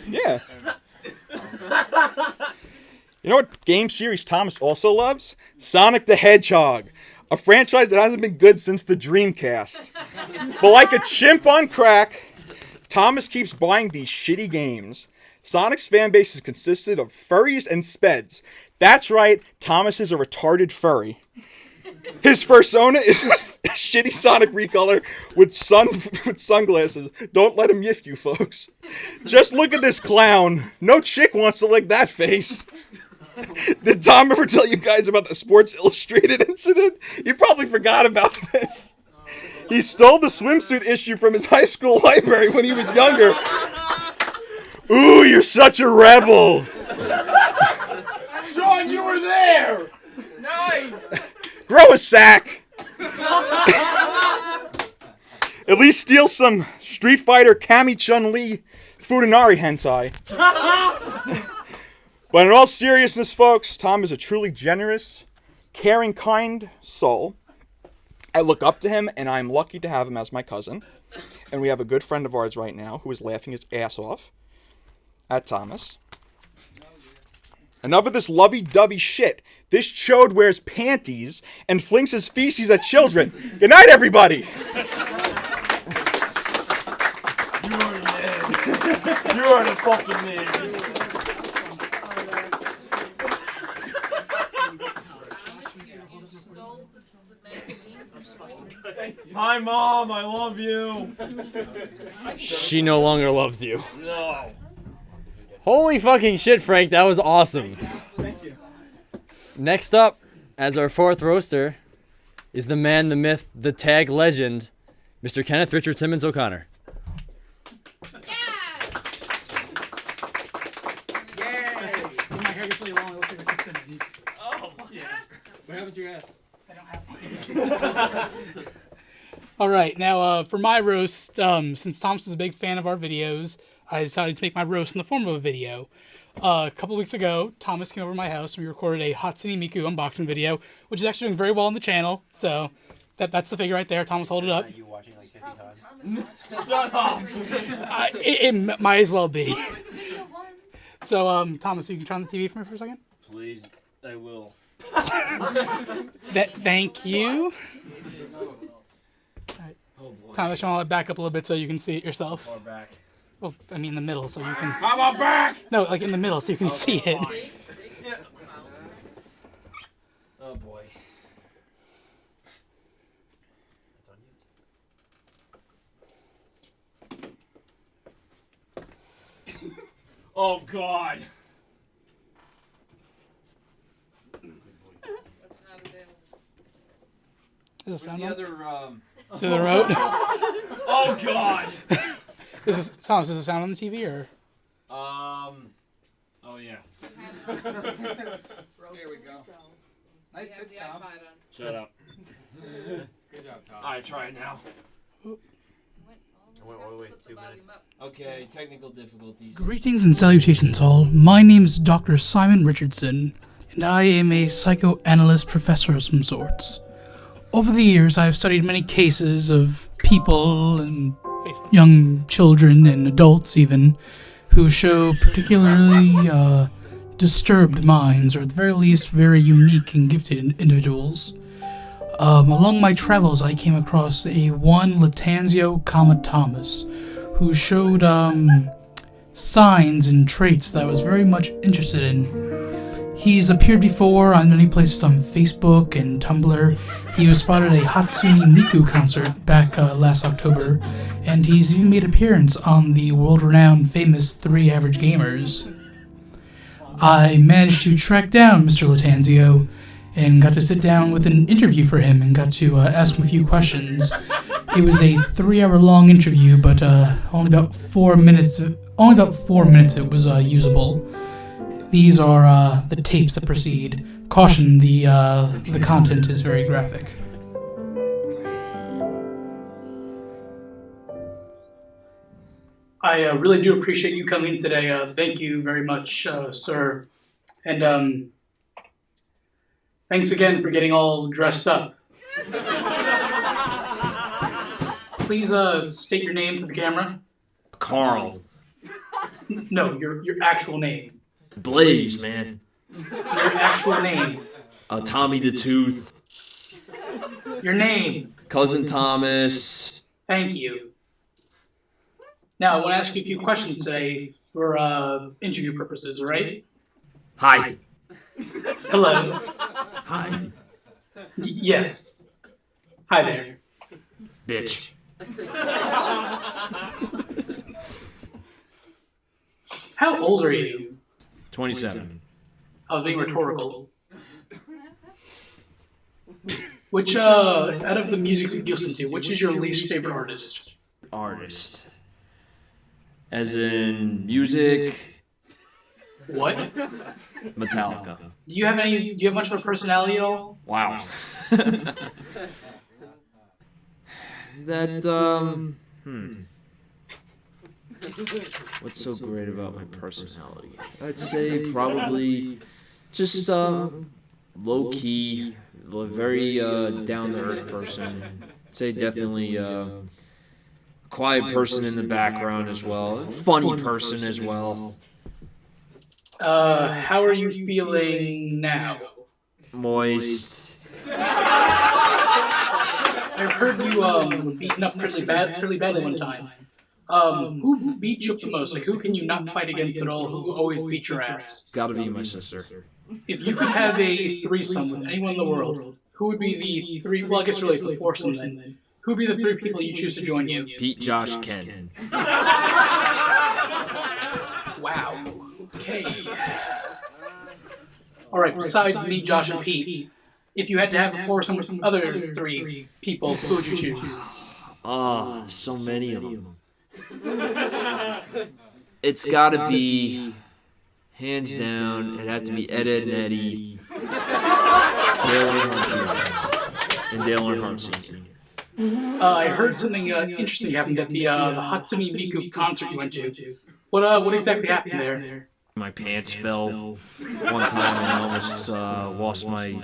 Yeah. You know what game series Thomas also loves? Sonic the Hedgehog. A franchise that hasn't been good since the Dreamcast. But like a chimp on crack, Thomas keeps buying these shitty games. Sonic's fan base is consisted of furries and speds. That's right, Thomas is a retarded furry. His persona is a shitty Sonic recolor with sunglasses. Don't let him yiff you, folks. Just look at this clown. No chick wants to lick that face. Did Tom ever tell you guys about the Sports Illustrated incident? You probably forgot about this. He stole the swimsuit issue from his high school library when he was younger. Ooh, you're such a rebel. Sean, you were there! Nice! Grow a sack. At least steal some Street Fighter Kami Chun-Li Futanari hentai. But in all seriousness, folks, Tom is a truly generous, caring, kind soul. I look up to him, and I'm lucky to have him as my cousin. And we have a good friend of ours right now who is laughing his ass off at Thomas. Enough of this lovey-dovey shit. This chode wears panties and flings his feces at children. Good night, everybody! You are the fucking man. Hi, Mom. I love you. She no longer loves you. No. Holy fucking shit, Frank. That was awesome. Thank you. Next up, as our fourth roaster, is the man, the myth, the tag legend, Mr. Kenneth Richard Simmons O'Connor. My hair gets really long. It looks like a Kid Simmons. Oh, Yeah. what happened to your ass? I don't have one. All right, now for my roast, since Thomas is a big fan of our videos, I decided to make my roast in the form of a video. A couple weeks ago, Thomas came over to my house and we recorded a Hatsune Miku unboxing video, which is actually doing very well on the channel. So that's the figure right there. Thomas, hold it up. Are you watching like 50 times? Shut up. It might as well be. So, Thomas, you can turn on the TV for me for a second? Please, I will. Thank you. Oh boy. Thomas, you want to back up a little bit so you can see it yourself? Far back. Well, I mean in the middle so you can... How about back? No, like in the middle so you can see it. Oh boy. It's on you. Oh god. Is this sound The on? other To the road? Oh god. Thomas, is the sound on the TV or? Oh yeah. Here we go. Nice tits, Tom. Shut up. Good job, Tom. Alright, try it now. I went all the way 2 minutes. Okay, technical difficulties. Greetings and salutations all. My name is Dr. Simon Richardson, and I am a psychoanalyst professor of some sorts. Over the years, I have studied many cases of people and young children and adults even who show particularly disturbed minds, or at the very least very unique and gifted individuals. Along my travels, I came across one Lattanzio, Thomas, who showed signs and traits that I was very much interested in. He's appeared before on many places on Facebook and Tumblr. He was spotted at a Hatsune Miku concert back last October, and he's even made an appearance on the world-renowned famous 3 Average Gamers. I managed to track down Mr. Lattanzio and got to sit down with an interview for him and got to ask him a few questions. It was a 3-hour-long interview, but only about 4 minutes. Only about 4 minutes it was usable. These are the tapes that proceed. Caution: the content is very graphic. I really do appreciate you coming in today. Thank you very much, sir. And thanks again for getting all dressed up. Please state your name to the camera. Carl. No, your actual name. Blaze, man. Your actual name. Tommy the Tooth. Your name. Cousin Thomas. Thank you. Now, I want to ask you a few questions today for interview purposes, all right? Hi. Hello. Hi. Yes. Hi there. Bitch. How old are you? 27. I was being rhetorical. Which, out of the music you listen to, which is your least favorite artist? Artist. As in music. What? Metallica. Do you have much of a personality at all? Wow. What's so great about my personality? I'd say probably just low key, very down to earth person. I'd say definitely quiet person in the background as well. Funny person as well. How are you feeling now? Moist. I've heard you beaten up pretty badly one time. Who beat you up the most? Like, who can you not fight against at all? Who always beat your ass? Gotta be my sister. If you could have a threesome with anyone in the world, who would be the 3? Well, I guess really it's a foursome then. Who would be the 3 people you choose to join you? Pete, Josh, Ken. Wow. Okay. All right. Besides me, Josh, and Pete, if you had to have a foursome with some other 3 people, who would you choose? So many of them. It's gotta be, hands down, it'd have to be Ed, and Eddie, Dale Earnhardt Jr., and Dale Earnhardt Sr. I heard something interesting happened at the Hatsune Miku concert you went to. What exactly happened there? My pants fell one time and I almost lost my...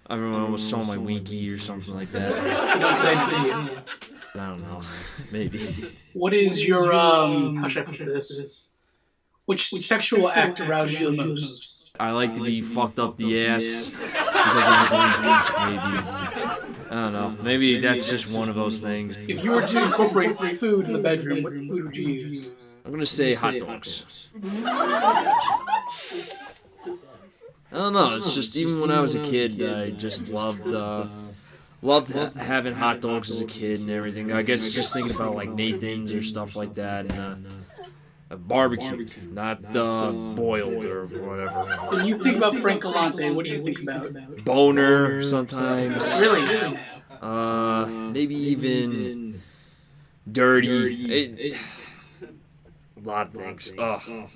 Everyone almost saw my winky or something like that. You don't say anything. I don't know. Maybe. What is your, how should I put this? Which sexual act arouses you the most? I like to be fucked up the ass because I'm maybe. I don't know. Maybe that's just one of those things. If you were to incorporate food in the bedroom, what food would you use? I'm gonna say hot dogs. I don't know. It's just even when I was a kid, I just loved having hot dogs as a kid and everything. I guess just thinking about like Nathan's or stuff like that, and a barbecue, not boiled or whatever. When you think about Frank Galante, what do you think about? Boner sometimes. Really? Maybe even dirty. A lot of things. Ugh.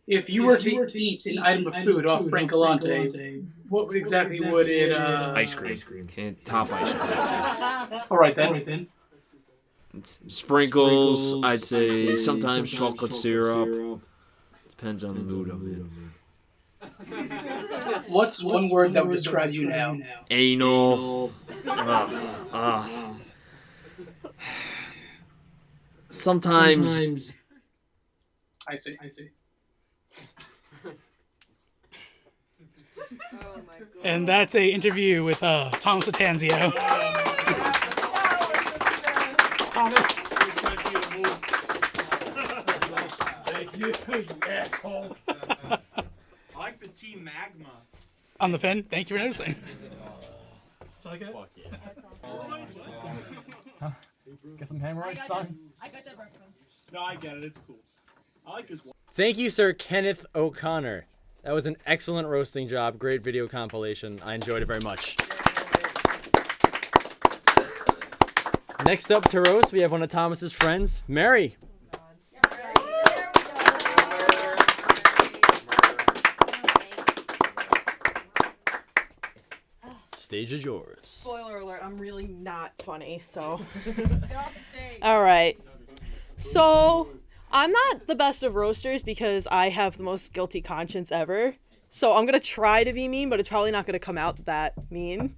If you were to eat an item of food off Frank Galante, what exactly would it... Ice cream. Can't top ice cream. All right, then. Sprinkles, I'd say sometimes chocolate syrup. Depends on the mood of it. What's one word that would describe you now? Anal. Sometimes. I see. And that's a interview with Thomas Lattanzio. Thomas. Thank you, you asshole. I like the Team Magma. On the pen. Thank you for noticing. Like it? Fuck yeah. Get some hemorrhoids, son. I got that reference. No, I get it. It's cool. I like his. Thank you, Sir Kenneth O'Connor. That was an excellent roasting job. Great video compilation. I enjoyed it very much. Next up to roast, we have one of Thomas's friends, Mary. Stage is yours. Spoiler alert, I'm really not funny, so. Get off the stage. All right. So, I'm not the best of roasters because I have the most guilty conscience ever. So, I'm going to try to be mean, but it's probably not going to come out that mean.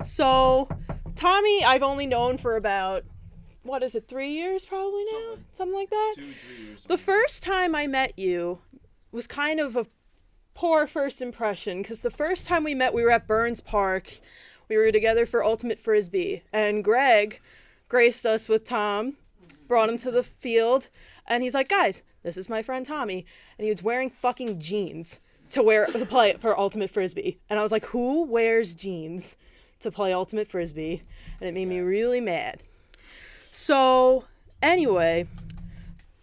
So, Tommy, I've only known for about, 3 years probably now? Something like that? 2-3 years. The first time I met you was kind of a poor first impression because the first time we met, we were at Burns Park. We were together for Ultimate Frisbee, and Greg graced us with Tom, brought him to the field, and he's like, guys, this is my friend Tommy, and he was wearing fucking jeans to play for Ultimate Frisbee, and I was like, who wears jeans to play Ultimate Frisbee? And it made me really mad. So anyway,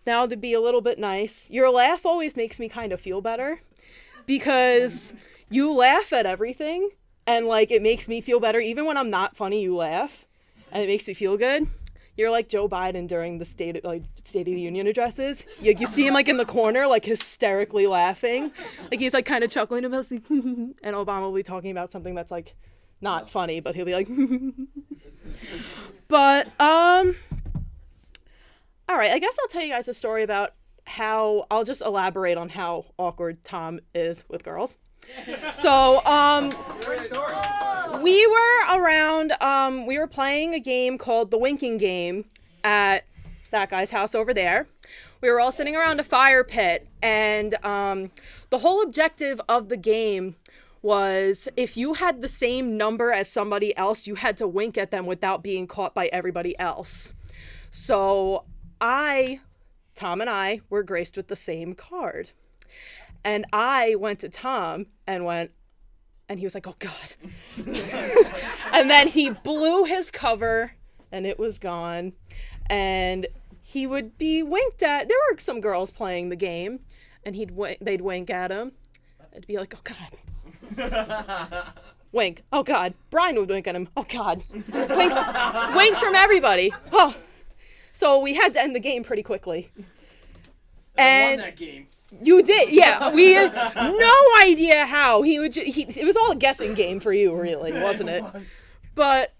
now to be a little bit nice, your laugh always makes me kind of feel better because you laugh at everything and like it makes me feel better. Even when I'm not funny, you laugh and it makes me feel good. You're like Joe Biden during the State of the Union addresses. You see him like in the corner, like hysterically laughing. Like he's like kind of chuckling about like, and Obama will be talking about something that's like not funny, but he'll be like, but, all right, I guess I'll tell you guys a story about how, I'll just elaborate on how awkward Tom is with girls. So, we were playing a game called the Winking Game at that guy's house over there. We were all sitting around a fire pit, and the whole objective of the game was if you had the same number as somebody else, you had to wink at them without being caught by everybody else. So Tom and I were graced with the same card. And I went to Tom and he was like, oh God. And then he blew his cover and it was gone. And he would be winked at. There were some girls playing the game and they'd wink at him. It'd be like, oh God. Wink. Oh God. Brian would wink at him. Oh God. Winks from everybody. Oh. So we had to end the game pretty quickly. I won that game. You did, yeah. We had no idea how it was all a guessing game for you, really, wasn't it? But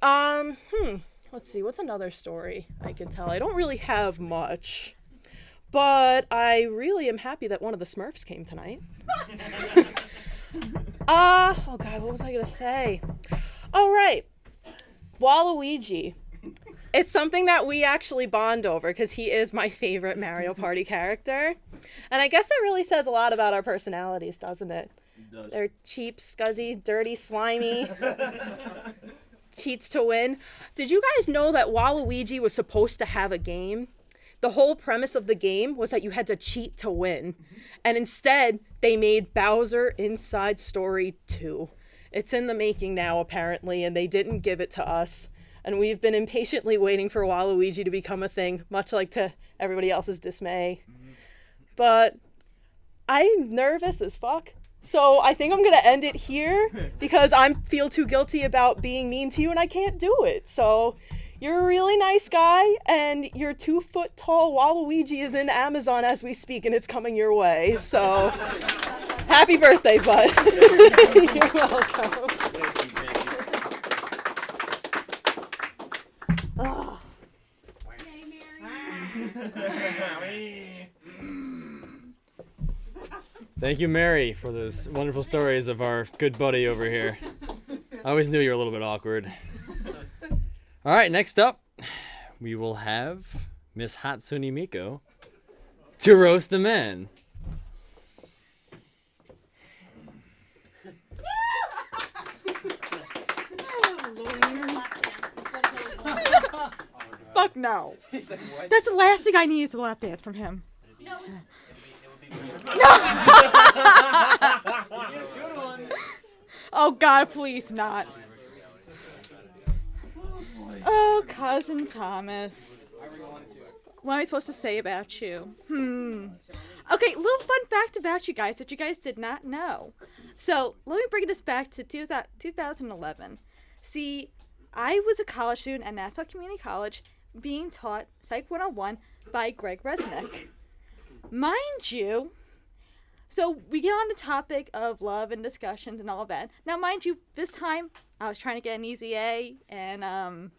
let's see. What's another story I can tell? I don't really have much, but I really am happy that one of the Smurfs came tonight. Oh God, what was I gonna say? Oh right, Waluigi. It's something that we actually bond over because he is my favorite Mario Party character. And I guess that really says a lot about our personalities, doesn't it? It does. They're cheap, scuzzy, dirty, slimy. Cheats to win. Did you guys know that Waluigi was supposed to have a game? The whole premise of the game was that you had to cheat to win. And instead, they made Bowser Inside Story 2. It's in the making now, apparently, and they didn't give it to us. And we've been impatiently waiting for Waluigi to become a thing, much like to everybody else's dismay. But I'm nervous as fuck. So I think I'm going to end it here because I feel too guilty about being mean to you and I can't do it. So you're a really nice guy and your 2-foot-tall Waluigi is in Amazon as we speak and it's coming your way. So happy birthday, bud. You're welcome. Oh. Thank you, Mary, for those wonderful stories of our good buddy over here. I always knew you were a little bit awkward. All right, next up, we will have Miss Hatsune Miku to roast the men. Fuck no. That's the last thing I need is a lap dance from him. No, No. Oh God, please not. Oh, cousin Thomas. What am I supposed to say about you? Okay, little fun fact about you guys that you guys did not know. So let me bring this back to 2011. See, I was a college student at Nassau Community College being taught Psych 101 by Greg Resnick. Mind you, so we get on the topic of love and discussions and all of that. Now, mind you, this time I was trying to get an easy A, and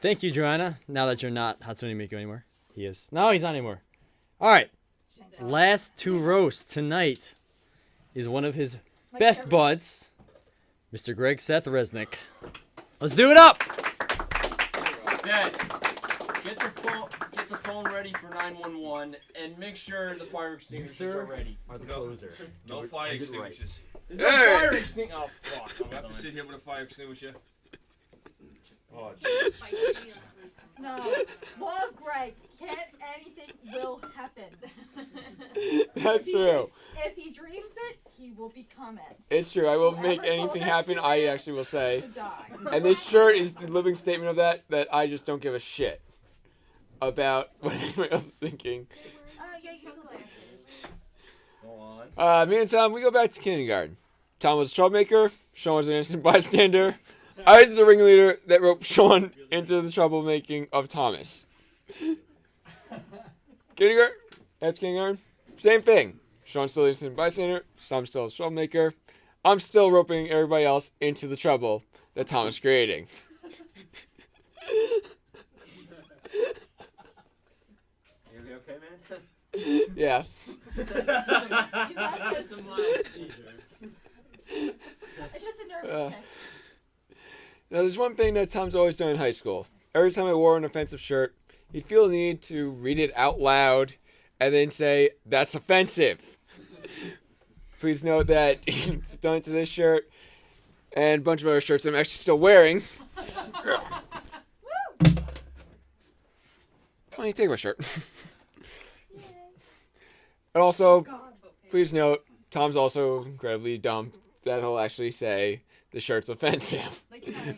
Thank you, Joanna. Now that you're not Hatsune Miku anymore. He is. No, he's not anymore. All right. Last to roast tonight is one of his best buds, Mr. Greg Seth Resnick. Let's do it up. Dad, get the phone ready for 911 and make sure the fire extinguishers are ready. Are the closer. No fire extinguishers. No fire extinguishers. Oh fuck! I have to sit here with a fire extinguisher. Oh, no. Love Greg. Can't anything will happen. That's true. If he dreams it, he will become it. It's true. I will Whoever make told anything that happen. shit I actually will say. should die. And this shirt is the living statement of that I just don't give a shit about what anybody else is thinking. Yeah, you can still play. Go on. Me and Tom, we go back to kindergarten. Tom was a troublemaker. Sean was an innocent bystander. I was the ringleader that roped Sean into the troublemaking of Thomas. Kindergarten, after kindergarten, same thing. Sean's still an innocent bystander. Tom's still a troublemaker. I'm still roping everybody else into the trouble that Tom is creating. You okay, man? Yeah. It's just a nervous tick. Now, there's one thing that Tom's always done in high school. Every time I wore an offensive shirt, he'd feel the need to read it out loud and then say, "That's offensive." Please note that he's done it to this shirt and a bunch of other shirts I'm actually still wearing. Why don't you take my shirt? And also, please note, Tom's also incredibly dumb that he'll actually say the shirt's offensive.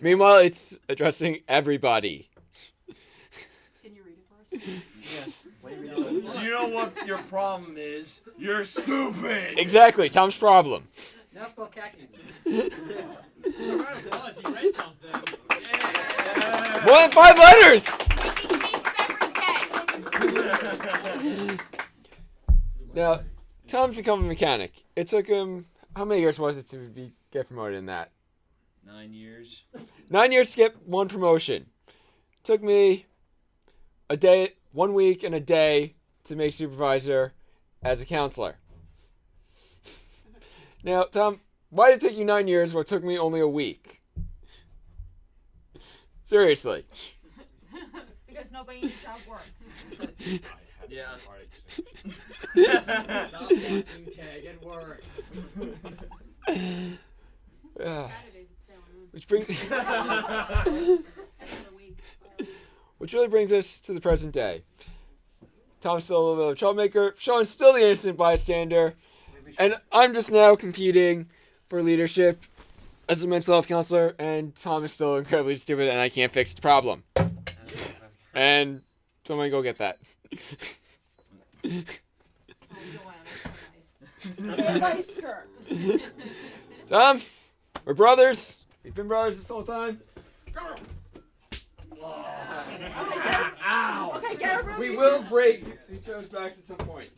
Meanwhile, it's addressing everybody. Can you read it for us? You know what your problem is? You're stupid. Exactly, Tom's problem. Now it's called khakis. More than 5 letters! Now, Tom's become a mechanic. It took him, how many years was it to get promoted in that? 9 years. 9 years to get 1 promotion. Took me 1 week and a day to make supervisor as a counselor. Now, Tom, why did it take you 9 years where it took me only a week? Seriously. Because nobody in your job works. Yeah. Stop watching tag at work. Which brings which really brings us to the present day. Tom's still a little bit of a troublemaker. Sean's still the innocent bystander. And I'm just now competing for leadership as a mental health counselor, and Tom is still incredibly stupid, and I can't fix the problem. And somebody go get that. Tom, we're brothers. We've been brothers this whole time. Ow! Okay, get her, We will break each other's backs at some point.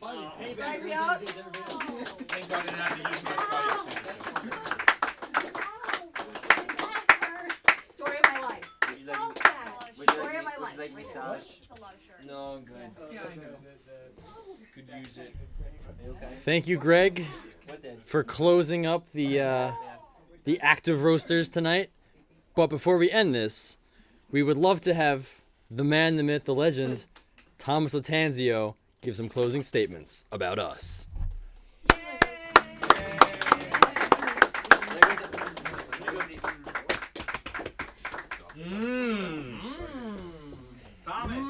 Drag me out. Thank God I didn't have to use my fire extinguisher. Story of my life. Story of my life. Like massage? No, I'm good. Could use it. Thank you, Greg, What then? for closing up the active roasters tonight. But before we end this, we would love to have the man, the myth, the legend, Thomas Lattanzio, give some closing statements about us. Thomas,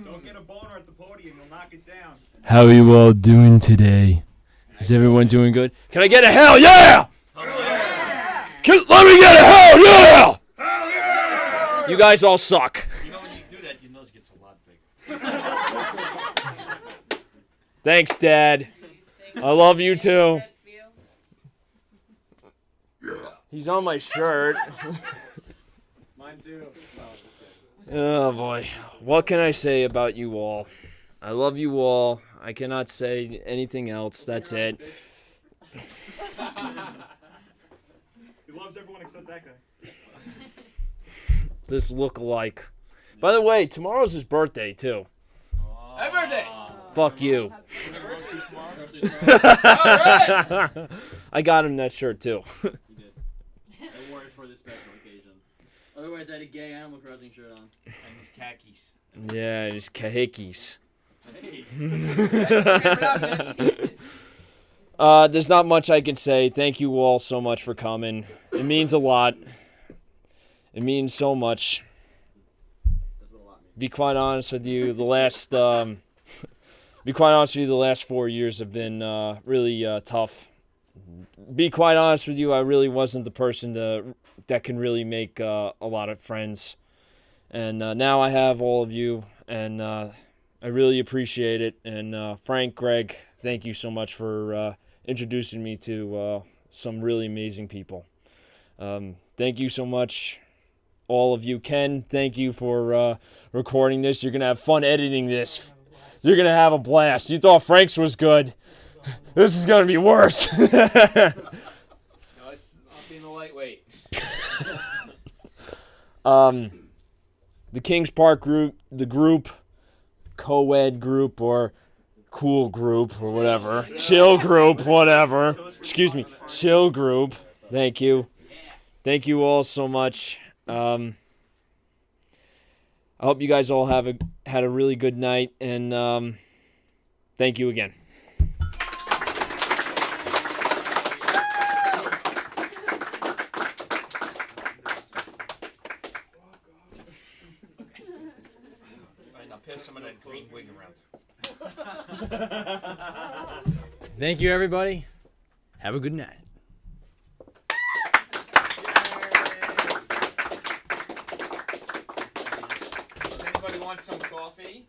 don't get a boner at the podium. You'll knock it down. How are you all doing today? Is everyone doing good? Can I get a hell yeah? Let me get a hell yeah! You guys all suck. You know when you do that, your nose gets a lot bigger. Thanks, Dad. I love you too. He's on my shirt. Mine too. Oh boy. What can I say about you all? I love you all. I cannot say anything else. That's it. He loves everyone except that guy. This look-alike. By the way, tomorrow's his birthday too. Happy birthday! Fuck you. I got him that shirt too. You did. I wore it for this special occasion. Otherwise, I had a gay Animal Crossing shirt on. And his khakis. Yeah, his kahikis. Hey. There's not much I can say. Thank you all so much for coming. It means a lot. It means so much. Be quite honest with you, the last 4 years have been really tough. Be quite honest with you, I really wasn't the person that can really make a lot of friends. And now I have all of you, and I really appreciate it. And Frank, Greg, thank you so much for introducing me to some really amazing people. Thank you so much, all of you. Ken, thank you for recording this. You're going to have fun editing this. You're going to have a blast. You thought Frank's was good. This is going to be worse. No, it's not being a lightweight. The Kings Park group, the group, co-ed group, or cool group, or whatever. Chill group, whatever. Excuse me. Chill group. Thank you. Thank you all so much. I hope you guys all had a really good night, and thank you again. Some of that green wig around. Thank you, everybody. Have a good night. Does anybody want some coffee?